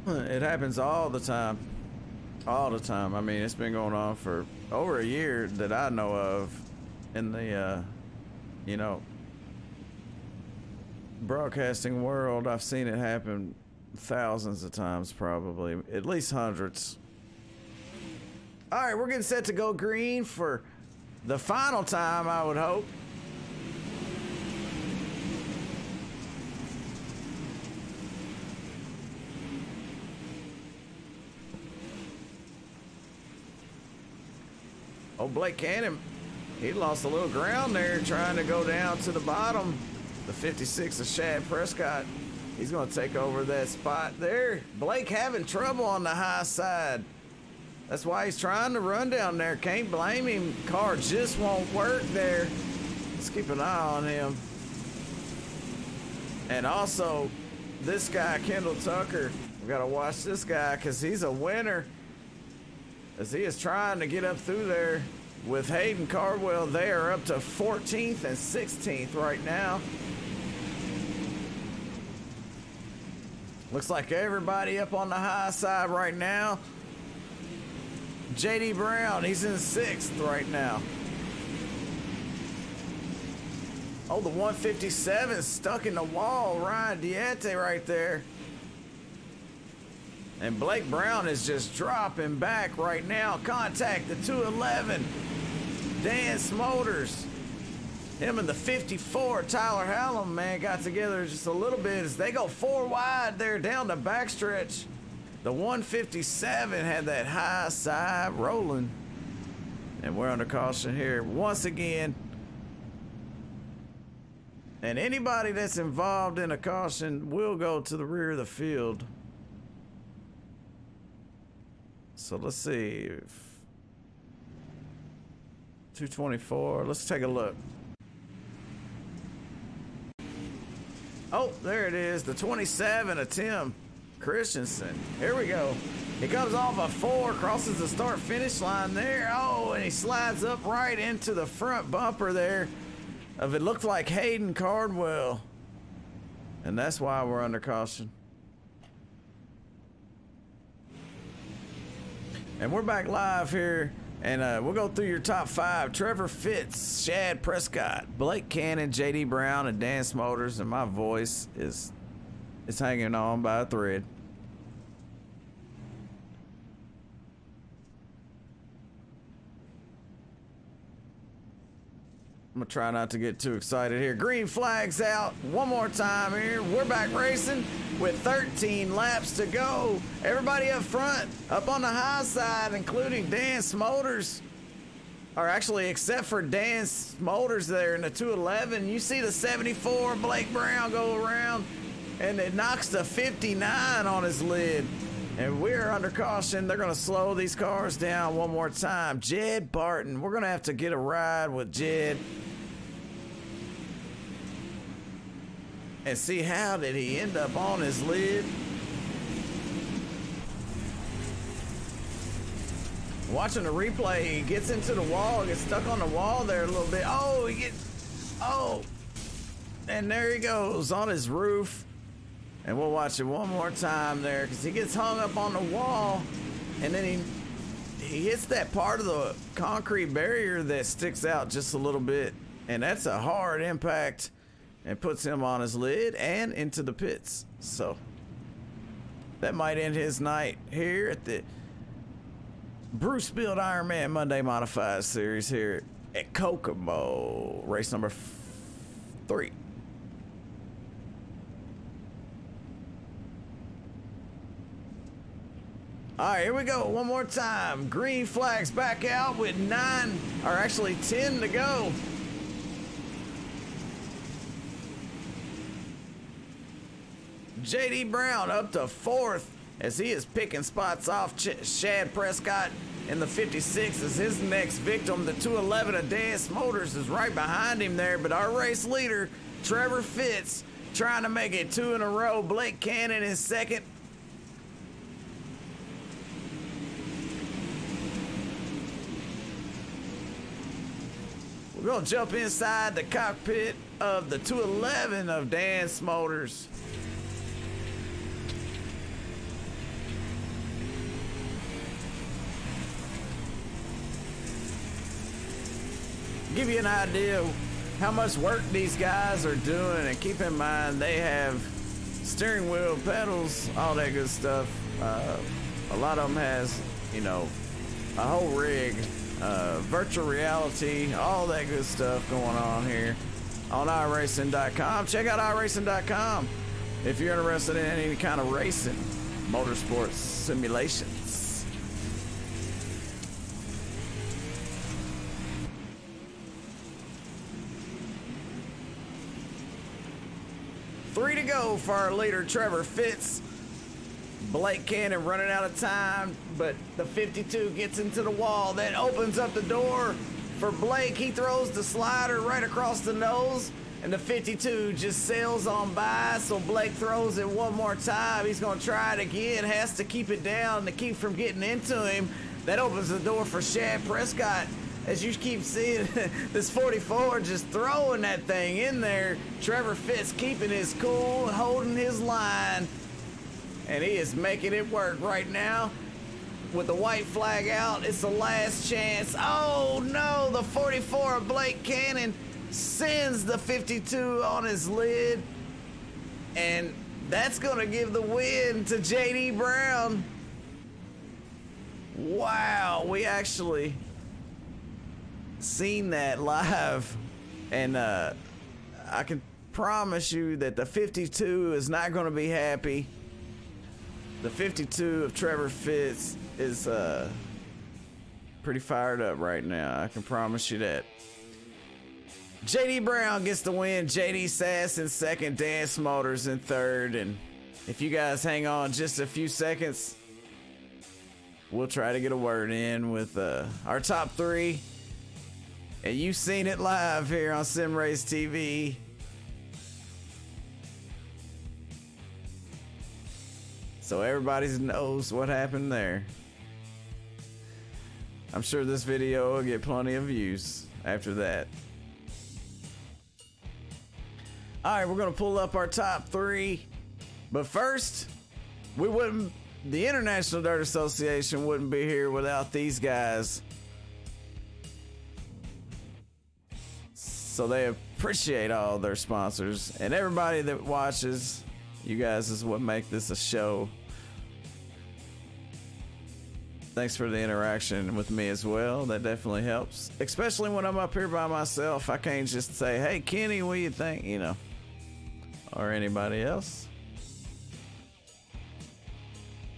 It happens all the time. All the time. I mean, it's been going on for over a year that I know of in the, you know, broadcasting world. I've seen it happen thousands of times, probably. At least hundreds. All right, we're getting set to go green for the final time, I would hope. Oh, Blake Cannon, he lost a little ground there trying to go down to the bottom. The 56 of Shad Prescott. He's going to take over that spot there. Blake having trouble on the high side. That's why he's trying to run down there. Can't blame him. Car just won't work there. Let's keep an eye on him. And also, this guy, Kendall Tucker, we got to watch this guy because he's a winner. As he is trying to get up through there with Hayden Cardwell. They are up to 14th and 16th right now. Looks like everybody up on the high side right now. JD Brown, he's in 6th right now. Oh, the 157 stuck in the wall. Ryan Diente right there. And Blake Brown is just dropping back right now. Contact the 211. Dan Smolders. Him and the 54, Tyler Hallam, man, got together just a little bit as they go 4 wide there down the backstretch. The 157 had that high side rolling. And we're under caution here once again. And anybody that's involved in a caution will go to the rear of the field. So let's see. 224. Let's take a look. Oh, there it is. The 27 of Tim Christensen. Here we go. He comes off a 4, crosses the start-finish line there. Oh, and he slides up right into the front bumper there of it looked like Hayden Cardwell. And that's why we're under caution. And we're back live here, and we'll go through your top 5. Trevor, Fitz, Shad Prescott, Blake Cannon, JD Brown, and Dan Smolders, and my voice is hanging on by a thread. I'm gonna try not to get too excited here. Green flags out one more time here. We're back racing with 13 laps to go. Everybody up front, up on the high side, including Dan Smolders. Or actually, except for Dan Smolders there in the 211. You see the 74, Blake Brown, go around, and it knocks the 59 on his lid. And we're under caution. They're gonna slow these cars down one more time. Jed Barton, we're gonna have to get a ride with Jed and see how did he end up on his lid. Watching the replay, he gets into the wall, gets stuck on the wall there a little bit. Oh, and there he goes on his roof. And we'll watch it one more time there because he gets hung up on the wall, and then he hits that part of the concrete barrier that sticks out just a little bit, and that's a hard impact and puts him on his lid and into the pits. So that might end his night here at the Bruce Build Ironman Monday Modified Series here at Kokomo, race number 3. All right, here we go. One more time. Green flags back out with 9, or actually 10 to go. JD Brown up to 4th as he is picking spots off Shad Prescott in the 56 as his next victim. The 211 Advanced Motors is right behind him there, but our race leader, Trevor Fitz, trying to make it 2 in a row. Blake Cannon is second. We're gonna jump inside the cockpit of the 211 of Dance Motors. Give you an idea of how much work these guys are doing, and keep in mind they have steering wheel, pedals, all that good stuff. A lot of them has, you know, a whole rig, virtual reality, all that good stuff going on here on iRacing.com. Check out iRacing.com if you're interested in any kind of racing, motorsports simulations. 3 to go for our leader, Trevor Fitz. Blake Cannon running out of time, but the 52 gets into the wall. That opens up the door for Blake. He throws the slider right across the nose, and the 52 just sails on by. So Blake throws it one more time. He's going to try it again. Has to keep it down to keep from getting into him. That opens the door for Shad Prescott. As you keep seeing, this 44 just throwing that thing in there. Trevor Fitz keeping his cool, holding his line, and he is making it work right now. With the white flag out, it's the last chance. Oh no, the 44 of Blake Cannon sends the 52 on his lid, and that's gonna give the win to JD Brown. Wow, we actually seen that live, and I can promise you that the 52 is not going to be happy. The 52 of Trevor Fitz is pretty fired up right now. I can promise you that. JD Brown gets the win. JD Sass in second, Dance Motors in third, and if you guys hang on just a few seconds, we'll try to get a word in with our top 3. And you've seen it live here on Sim Race TV. So everybody knows what happened there. I'm sure this video will get plenty of views after that. All right, we're gonna pull up our top 3. But first, the International Dirt Association wouldn't be here without these guys. So they appreciate all their sponsors, and everybody that watches. You guys is what make this a show. Thanks for the interaction with me as well. That definitely helps, especially when I'm up here by myself. I can't just say, hey Kenny, what do you think, you know, or anybody else.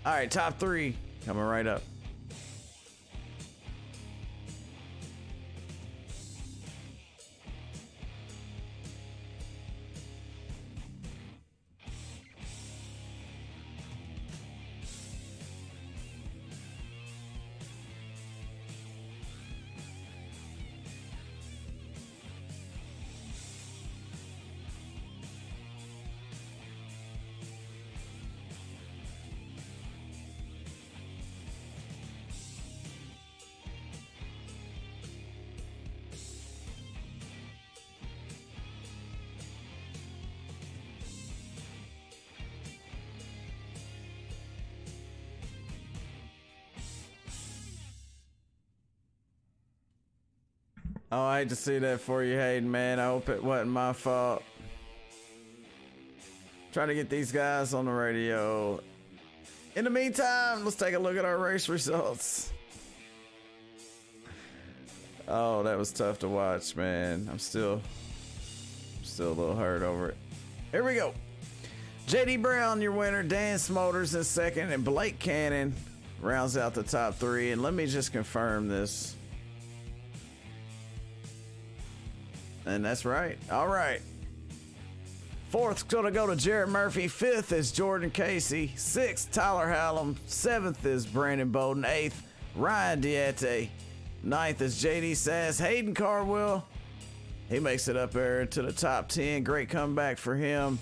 All right, top 3 coming right up. Oh, I hate to see that for you, Hayden, man. I hope it wasn't my fault. Trying to get these guys on the radio. In the meantime, let's take a look at our race results. Oh, that was tough to watch, man. I'm still a little hurt over it. Here we go. JD Brown, your winner. Dance Motors in second, and Blake Cannon rounds out the top 3. And let me just confirm this. And that's right. All right. Fourth's gonna go to Jarrett Murphy. Fifth is Jordan Casey. Sixth, Tyler Hallam. Seventh is Brandon Bowden. Eighth, Ryan Diate. Ninth is JD Sass. Hayden Cardwell, he makes it up there to the top 10. Great comeback for him.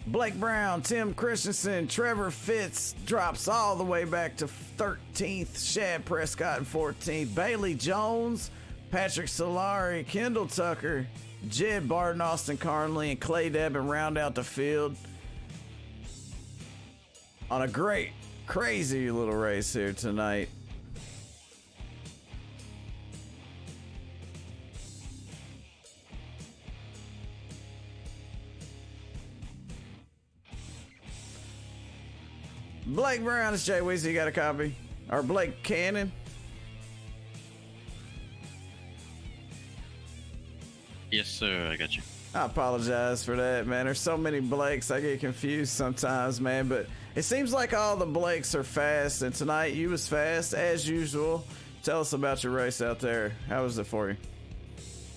Blake Brown, Tim Christensen, Trevor Fitz drops all the way back to 13th. Shad Prescott in 14th. Bailey Jones, Patrick Solari, Kendall Tucker, Jed Barton, Austin Carnley, and Clay Devin round out the field on a great, crazy little race here tonight. Blake Brown, it's Jay Weezy. You got a copy? Or Blake Cannon? Yes, sir. I got you. I apologize for that, man. There's so many Blakes. I get confused sometimes, man. But it seems like all the Blakes are fast. And tonight you was fast as usual. Tell us about your race out there. How was it for you?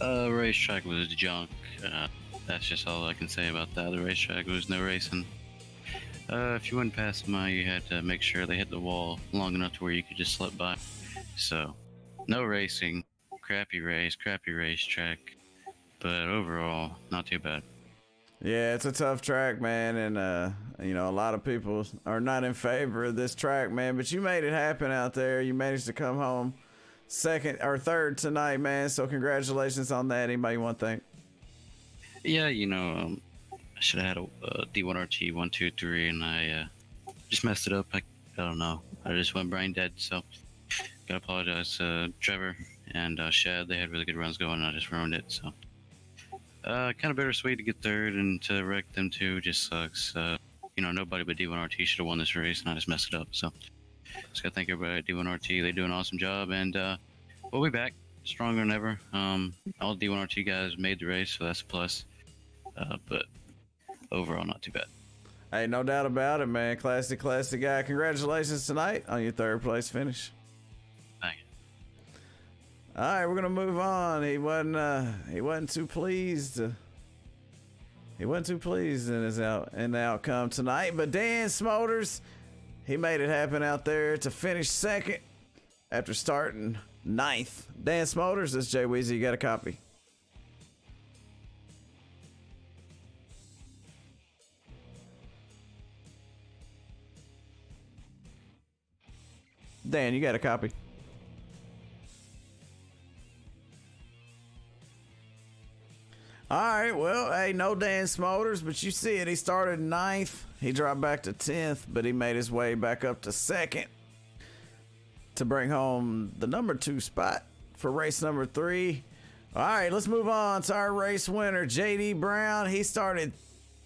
Racetrack was junk. That's just all I can say about that. The racetrack was no racing. If you went past them, you had to make sure they hit the wall long enough to where you could just slip by. So, no racing, crappy racetrack, but overall, not too bad. Yeah, it's a tough track, man, and you know, a lot of people are not in favor of this track, man, but you made it happen out there. You managed to come home second or third tonight, man, so congratulations on that. Anybody want to thank? Yeah, you know, I should have had a D1RT 1, 2, 3, and I just messed it up. I don't know. I just went brain dead, so gotta apologize to Trevor and Shad. They had really good runs going, and I just ruined it, so. Kind of bittersweet to get third, and to wreck them too just sucks. You know, nobody but D1RT should have won this race, and I just messed it up, so. Just gotta thank everybody at D1RT. They do an awesome job, and we'll be back stronger than ever. All D1RT guys made the race, so that's a plus. But overall, not too bad. Hey, no doubt about it, man. Classic guy. Congratulations tonight on your third place finish. Thank you. All right, we're gonna move on. He wasn't too pleased. He wasn't too pleased in the outcome tonight. But Dan Smolders, he made it happen out there to finish second after starting ninth. Dan Smolders, this is Jay Weezy. You got a copy? Dan, you got a copy? All right, well, hey, no Dan Smolders, but you see it. He started ninth. He dropped back to 10th, but he made his way back up to second to bring home the number 2 spot for race number 3. All right, let's move on to our race winner, JD Brown. He started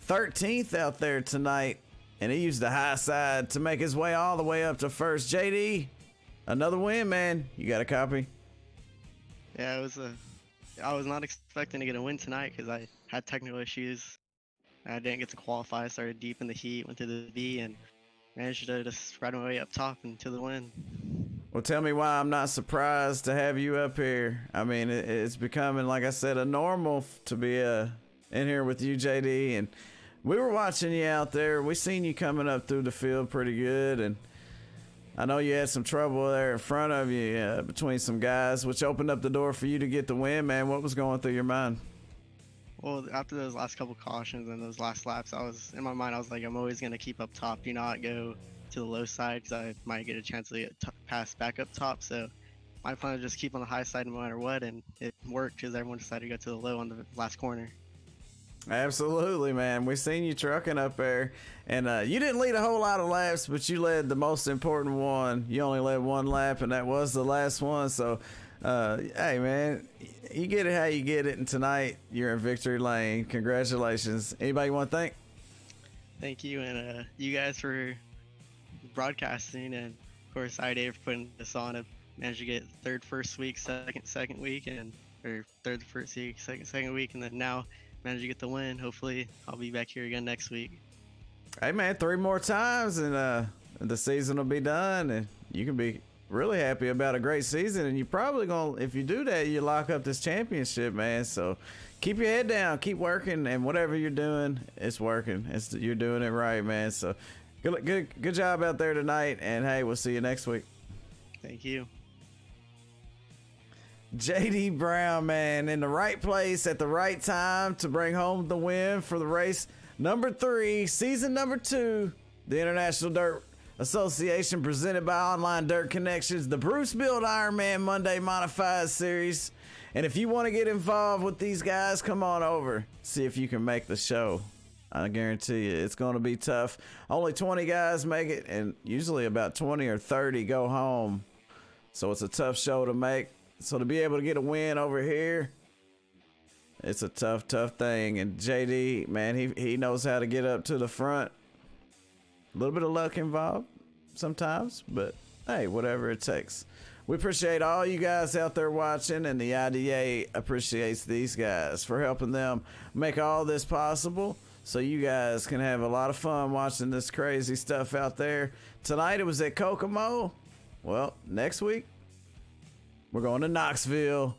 13th out there tonight, and he used the high side to make his way all the way up to first. JD, another win, man. You got a copy? Yeah, I was not expecting to get a win tonight because I had technical issues. I didn't get to qualify. I started deep in the heat, went to the V, and managed to just ride my way up top into the win. Well, tell me why I'm not surprised to have you up here. I mean, it's becoming, like I said, a normal to be in here with you, JD. And we were watching you out there. We seen you coming up through the field pretty good. And I know you had some trouble there in front of you between some guys, which opened up the door for you to get the win, man. What was going through your mind? Well, after those last couple cautions and those last laps, in my mind, I was like, I'm always going to keep up top. Do not go to the low side because I might get a chance to get passed back up top. So my plan was just keep on the high side no matter what, and it worked because everyone decided to go to the low on the last corner. Absolutely, man. We seen you trucking up there, and you didn't lead a whole lot of laps, but you led the most important one. You only led one lap, and that was the last one. So, hey, man, you get it how you get it, and tonight you're in victory lane. Congratulations. Anybody want to thank? Thank you, and you guys for broadcasting, and of course IDA for putting this on. I managed to get third first week, second week, or third first week, second week, and then now managed to get the win. Hopefully I'll be back here again next week. Hey man, 3 more times and the season will be done, and you can be really happy about a great season, and you're probably gonna, if you do that, you lock up this championship, man. So keep your head down, keep working, and whatever you're doing, it's working. You're doing it right, man. So good job out there tonight, and hey, we'll see you next week. Thank you. JD Brown, man, in the right place at the right time to bring home the win for the race number 3, season number 2, the International Dirt Association presented by Online Dirt Connections, the Bruce Build Ironman Monday Modified Series. And if you want to get involved with these guys, come on over, see if you can make the show. I guarantee you it's going to be tough. Only 20 guys make it, and usually about 20 or 30 go home. So it's a tough show to make. So to be able to get a win over here, it's a tough thing. And JD, man, he knows how to get up to the front. A little bit of luck involved sometimes, but hey, whatever it takes. We appreciate all you guys out there watching, and the IDA appreciates these guys for helping them make all this possible, so you guys can have a lot of fun watching this crazy stuff out there. Tonight it was at Kokomo. Well, next week we're going to Knoxville,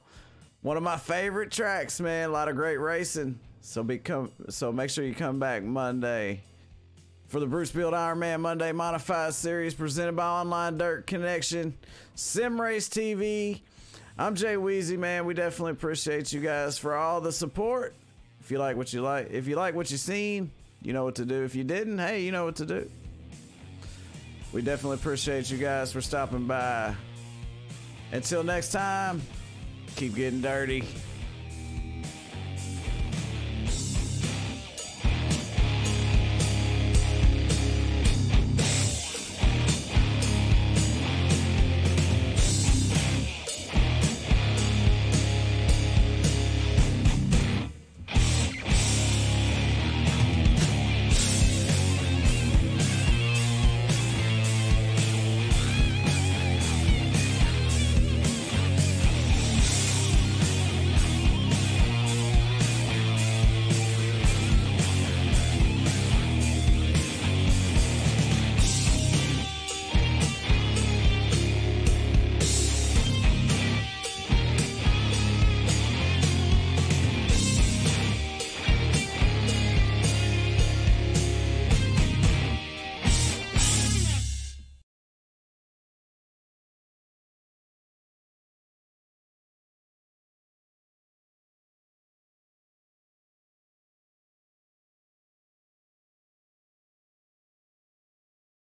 one of my favorite tracks, man. A lot of great racing. So make sure you come back Monday for the Bruce Build Ironman Monday Modified Series presented by Online Dirt Connection, Sim Race TV. I'm Jay Weezy, man. We definitely appreciate you guys for all the support. If you like what you seen, you know what to do. If you didn't, hey, you know what to do. We definitely appreciate you guys for stopping by. Until next time, keep getting dirty.